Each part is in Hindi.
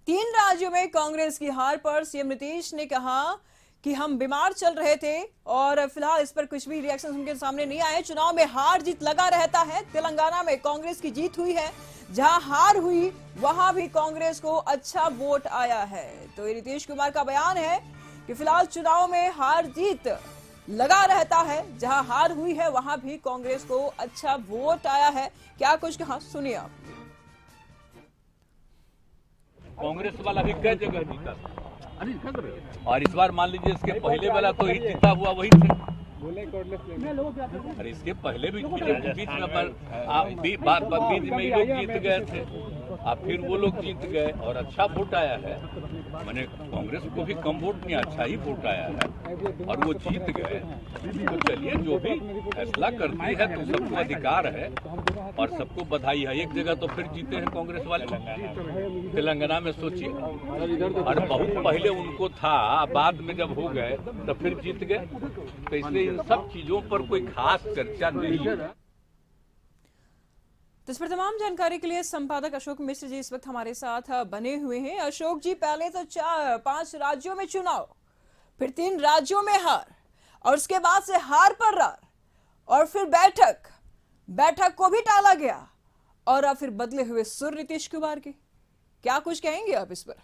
तीन राज्यों में कांग्रेस की हार पर सीएम नीतीश ने कहा कि हम बीमार चल रहे थे और फिलहाल इस पर कुछ भी रिएक्शन उनके सामने नहीं आए। चुनाव में हार जीत लगा रहता है। तेलंगाना में कांग्रेस की जीत हुई है, जहां हार हुई वहां भी कांग्रेस को अच्छा वोट आया है। तो ये नीतीश कुमार का बयान है कि फिलहाल चुनाव में हार जीत लगा रहता है, जहां हार हुई है वहां भी कांग्रेस को अच्छा वोट आया है। क्या कुछ कहा, सुनिए आप। कांग्रेस वाला भी कई जगह जीता और इस बार मान लीजिए इसके पहले वाला तो ही जीता हुआ वही थे। अरे इसके पहले भी बीच में बीच में ही लोग जीत गए थे। अब फिर वो लोग जीत गए और अच्छा वोट आया है। मैंने कांग्रेस को भी कम वोट नहीं, अच्छा ही वोट आया है और वो जीत गए। तो चलिए, जो भी फैसला करती है तो सबको अधिकार है और सबको बधाई है। एक जगह तो फिर जीते हैं कांग्रेस वाले, तेलंगाना में सोचिए। और बहुत पहले उनको था, बाद में जब हो गए तो फिर जीत गए। तो इसलिए इन सब चीजों पर कोई खास चर्चा नहीं है। तो इस पर तमाम जानकारी के लिए संपादक अशोक मिश्र जी इस वक्त हमारे साथ बने हुए हैं। अशोक जी, पहले तो 5 राज्यों में चुनाव, फिर 3 राज्यों में हार और उसके बाद से हार पर रार और फिर बैठक को भी टाला गया और अब फिर बदले हुए सुर नीतीश कुमार के। क्या कुछ कहेंगे आप इस पर?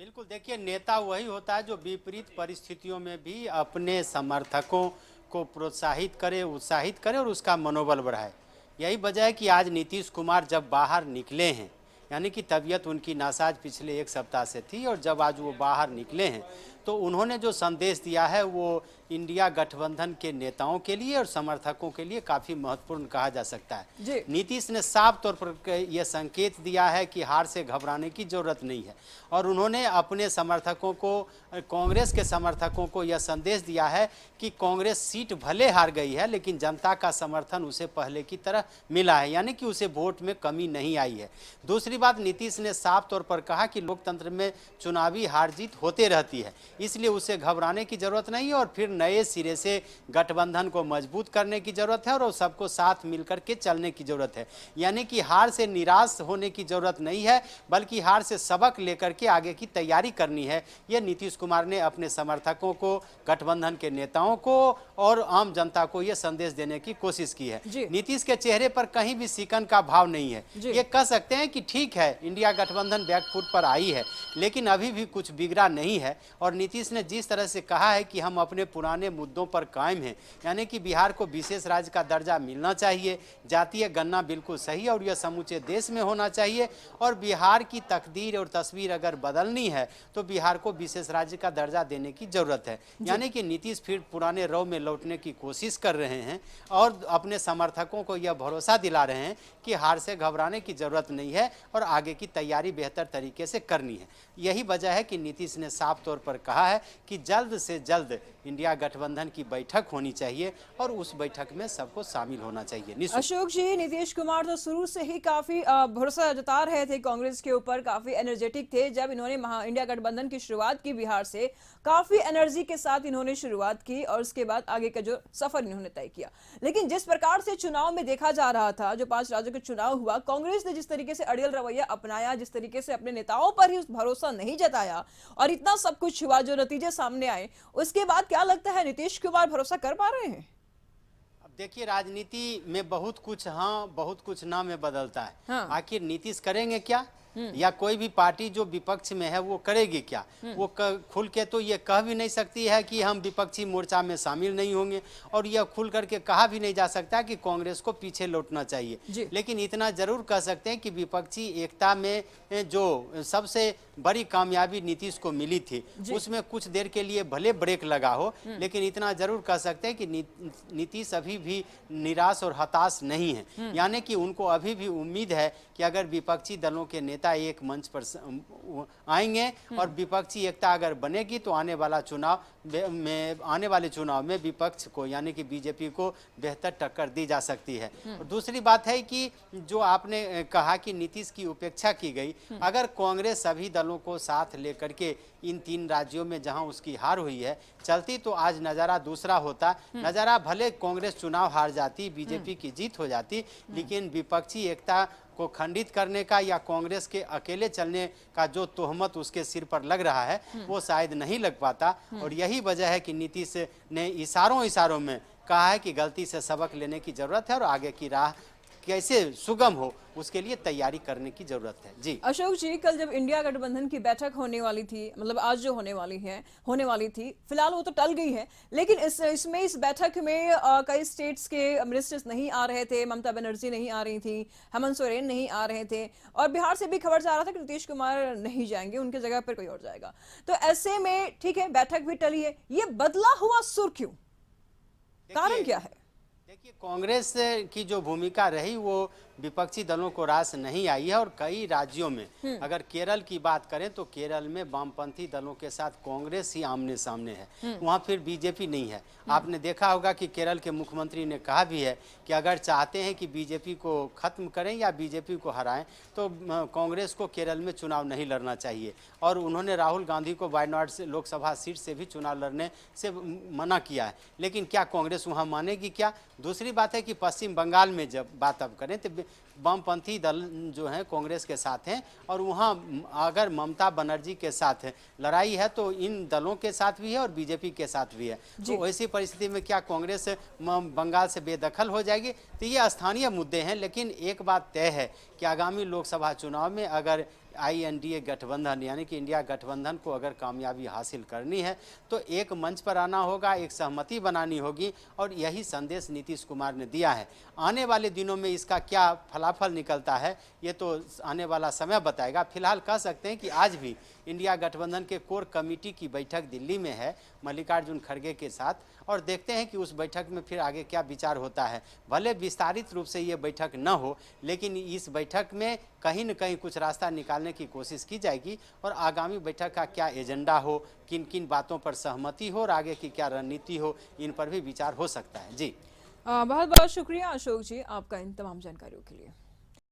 बिल्कुल, देखिए, नेता वही होता है जो विपरीत परिस्थितियों में भी अपने समर्थकों को प्रोत्साहित करे, उत्साहित करे और उसका मनोबल बढ़ाए। यही वजह है कि आज नीतीश कुमार जब बाहर निकले हैं, यानी कि तबीयत उनकी नासाज पिछले 1 सप्ताह से थी और जब आज वो बाहर निकले हैं तो उन्होंने जो संदेश दिया है वो इंडिया गठबंधन के नेताओं के लिए और समर्थकों के लिए काफ़ी महत्वपूर्ण कहा जा सकता है। नीतीश ने साफ तौर पर यह संकेत दिया है कि हार से घबराने की जरूरत नहीं है और उन्होंने अपने समर्थकों को, कांग्रेस के समर्थकों को यह संदेश दिया है कि कांग्रेस सीट भले हार गई है लेकिन जनता का समर्थन उसे पहले की तरह मिला है, यानी कि उसे वोट में कमी नहीं आई है। दूसरी बात, नीतीश ने साफ तौर पर कहा कि लोकतंत्र में चुनावी हार जीत होते रहती है, इसलिए उसे घबराने की जरूरत नहीं है और फिर नए सिरे से गठबंधन को मजबूत करने की जरूरत है और सबको साथ मिलकर के चलने की जरूरत है। यानी कि हार से निराश होने की जरूरत नहीं है, बल्कि हार से सबक लेकर के आगे की तैयारी करनी है। यह नीतीश कुमार ने अपने समर्थकों को, गठबंधन के नेताओं को और आम जनता को यह संदेश देने की कोशिश की है। नीतीश के चेहरे पर कहीं भी सिकन का भाव नहीं है। ये कह सकते हैं कि ठीक है, इंडिया गठबंधन बैकफुट पर आई है लेकिन अभी भी कुछ बिगड़ा नहीं है। और नीतीश ने जिस तरह से कहा है कि हम अपने पुराने मुद्दों पर कायम हैं, यानी कि बिहार को विशेष राज्य का दर्जा मिलना चाहिए, जातीय गणना बिल्कुल सही और यह समूचे देश में होना चाहिए और बिहार की तकदीर और तस्वीर अगर बदलनी है तो बिहार को विशेष राज्य का दर्जा देने की जरूरत है। यानी कि नीतीश फिर पुराने रौ में लौटने की कोशिश कर रहे हैं और अपने समर्थकों को यह भरोसा दिला रहे हैं कि हार से घबराने की जरूरत नहीं है और आगे की तैयारी बेहतर तरीके से करनी है। यही वजह है कि नीतीश ने साफ तौर पर कहा है कि जल्द से जल्द इंडिया गठबंधन की बैठक होनी चाहिए और उस बैठक में सबको शामिल होना चाहिए। अशोक जी, नीतीश कुमार तो शुरू से ही काफी भरोसा जता रहे थे कांग्रेस के ऊपर, काफी एनर्जेटिक थे। जब इन्होंने इंडिया गठबंधन की शुरुआत की बिहार से, काफी एनर्जी के साथ इन्होंने शुरुआत की और उसके बाद आगे का जो सफर इन्होंने तय किया। लेकिन जिस प्रकार से चुनाव में देखा जा रहा था, जो 5 राज्यों का चुनाव हुआ, कांग्रेस ने जिस तरीके से अड़ियल रवैया अपनाया, जिस तरीके से अपने नेताओं पर ही भरोसा नहीं जताया और इतना सब कुछ हुआ, जो नतीजे सामने आए, उसके बाद क्या लगता है नीतीश कुमार भरोसा कर पा रहे हैं? अब देखिए, राजनीति में बहुत कुछ हाँ बहुत कुछ ना में बदलता है। आखिर नीतीश करेंगे क्या या कोई भी पार्टी जो विपक्ष में है वो करेगी क्या? वो खुल के तो ये कह भी नहीं सकती है कि हम विपक्षी मोर्चा में शामिल नहीं होंगे और यह खुल करके कहा भी नहीं जा सकता कि कांग्रेस को पीछे लौटना चाहिए। लेकिन इतना जरूर कह सकते हैं कि विपक्षी एकता में जो सबसे बड़ी कामयाबी नीतीश को मिली थी उसमें कुछ देर के लिए भले ब्रेक लगा हो, लेकिन इतना जरूर कह सकते हैं कि नीतीश अभी भी निराश और हताश नहीं है। यानी कि उनको अभी भी उम्मीद है कि अगर विपक्षी दलों के नेता एक मंच पर आएंगे और विपक्षी एकता अगर बनेगी तो आने वाले चुनाव में विपक्ष को, यानी कि बीजेपी को बेहतर टक्कर दी जा सकती है। और दूसरी बात है कि जो आपने कहा कि नीतीश की उपेक्षा की गई, अगर कांग्रेस सभी दलों को साथ लेकर के इन 3 राज्यों में जहां उसकी हार हुई है चलती तो आज नज़ारा दूसरा होता। नज़ारा भले कांग्रेस चुनाव हार जाती, बीजेपी की जीत हो जाती, लेकिन विपक्षी एकता को खंडित करने का या कांग्रेस के अकेले चलने का जो तोहमत उसके सिर पर लग रहा है वो शायद नहीं लग पाता। और यही वजह है कि नीतीश ने इशारों में कहा है कि गलती से सबक लेने की जरूरत है और आगे की राह कैसे सुगम हो उसके लिए तैयारी करने की जरूरत है। जी अशोक जी, कल जब इंडिया गठबंधन की बैठक होने वाली थी, मतलब आज जो होने वाली थी, फिलहाल वो तो टल गई है, लेकिन इस बैठक में कई स्टेट्स के मिनिस्टर्स नहीं आ रहे थे, ममता बनर्जी नहीं आ रही थी, हेमंत सोरेन नहीं आ रहे थे, और बिहार से भी खबर जा रहा था कि नीतीश कुमार नहीं जाएंगे, उनकी जगह पर कोई और जाएगा। तो ऐसे में ठीक है, बैठक भी टली है, ये बदला हुआ सुर क्यों, कारण क्या है? देखिए, कांग्रेस की जो भूमिका रही वो विपक्षी दलों को रास नहीं आई है। और कई राज्यों में अगर केरल की बात करें तो केरल में वामपंथी दलों के साथ कांग्रेस ही आमने सामने है, वहाँ फिर बीजेपी नहीं है। आपने देखा होगा कि केरल के मुख्यमंत्री ने कहा भी है कि अगर चाहते हैं कि बीजेपी को खत्म करें या बीजेपी को हराएं तो कांग्रेस को केरल में चुनाव नहीं लड़ना चाहिए। और उन्होंने राहुल गांधी को वायनाड से लोकसभा सीट से भी चुनाव लड़ने से मना किया है। लेकिन क्या कांग्रेस वहाँ मानेगी क्या? दूसरी बात है कि पश्चिम बंगाल में जब बात अब करें तो वामपंथी दल जो हैं कांग्रेस के साथ हैं, और वहाँ अगर ममता बनर्जी के साथ लड़ाई है तो इन दलों के साथ भी है और बीजेपी के साथ भी है। तो ऐसी परिस्थिति में क्या कांग्रेस बंगाल से बेदखल हो जाएगी? तो ये स्थानीय मुद्दे हैं। लेकिन एक बात तय है कि आगामी लोकसभा चुनाव में अगर INDA गठबंधन यानी कि इंडिया गठबंधन को अगर कामयाबी हासिल करनी है तो एक मंच पर आना होगा, एक सहमति बनानी होगी, और यही संदेश नीतीश कुमार ने दिया है। आने वाले दिनों में इसका क्या फलाफल निकलता है ये तो आने वाला समय बताएगा। फिलहाल कह सकते हैं कि आज भी इंडिया गठबंधन के कोर कमेटी की बैठक दिल्ली में है मल्लिकार्जुन खड़गे के साथ, और देखते हैं कि उस बैठक में फिर आगे क्या विचार होता है। भले विस्तारित रूप से ये बैठक न हो, लेकिन इस बैठक में कहीं न कहीं कुछ रास्ता निकालने की कोशिश की जाएगी, और आगामी बैठक का क्या एजेंडा हो, किन किन बातों पर सहमति हो और आगे की क्या रणनीति हो, इन पर भी विचार हो सकता है। जी बहुत बहुत शुक्रिया अशोक जी आपका इन तमाम जानकारियों के लिए।